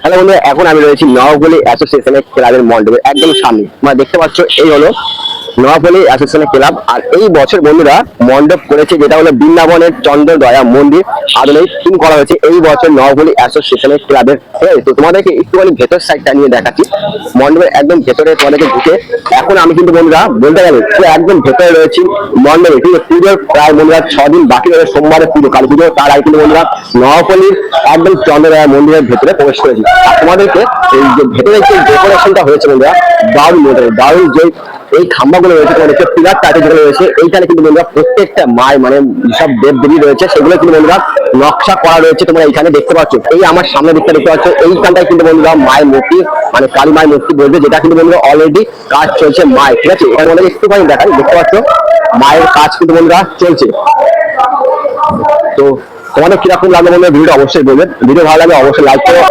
Hello বন্ধুরা, এখন আমি রয়েছি নবাবগঞ্জ অ্যাসোসিয়েশনের ক্লাবের মণ্ডপের একদম সামনে। তোমরা দেখতে পাচ্ছ এই হলো নবাবগঞ্জ অ্যাসোসিয়েশনের ক্লাব। আর এই বছর বন্ধুরা মণ্ডপ করেছে যেটা হলো বৃন্দাবনের চন্দ্রদয়া মন্দির আদলে থিম করা হয়েছে এই বছর নবাবগঞ্জ অ্যাসোসিয়েশনের ক্লাবের। তো তোমাদেরকে একটুখানি ভেতর সাইডটা নিয়ে দেখাচ্ছি, মণ্ডপের একদম ভেতরে তোমাদেরকে ঢুকে। এখন আমি কিন্তু বন্ধুরা বলতে গেলে পুরো একদম ভেতরে রয়েছি মণ্ডপে। ঠিক আছে, পুজোর প্রায় বন্ধুরা 6 দিন বাকি রয়েছে, সোমবারে পুজো, কালী পুজো, তার আগে কিন্তু বন্ধুরা নবাবগঞ্জের একদম চন্দ্রদয়া মন্দিরের ভেতরে প্রবেশ করেছি। আর তোমাদেরকে এই যে ভেতরে যে ডেকোরেশনটা হয়েছে বন্ধুরা দারুণ মধ্যে দারুণ, যে এই খাম্বাগুলো রয়েছে তোমাদেরকে পিলার টাইপের যেগুলো রয়েছে, এইখানে কিন্তু বন্ধুরা প্রত্যেকটা মায়ের মানে সব দেব দেবী রয়েছে সেগুলো কিন্তু বন্ধুরা নকশা করা রয়েছে। তোমরা এইখানে দেখতে পাচ্ছ, এই আমার সামনে দিকটা দেখতে পাচ্ছ, এইখানটায় কিন্তু বন্ধুরা মায়ের মূর্তি মানে কালী মায়ের মূর্তি বলবে, যেটা কিন্তু বন্ধুরা অলরেডি কাজ চলছে মায়ের। ঠিক আছে, এখানে আমাদের একটুখানি দেখাই, দেখতে পাচ্ছ মায়ের কাজ কিন্তু বন্ধুরা চলছে। তো তোমাদের কিরকম লাগলো বন্ধুরা ভিডিওটা অবশ্যই বলবেন। ভিডিও ভালো লাগলে অবশ্যই লাইক করো।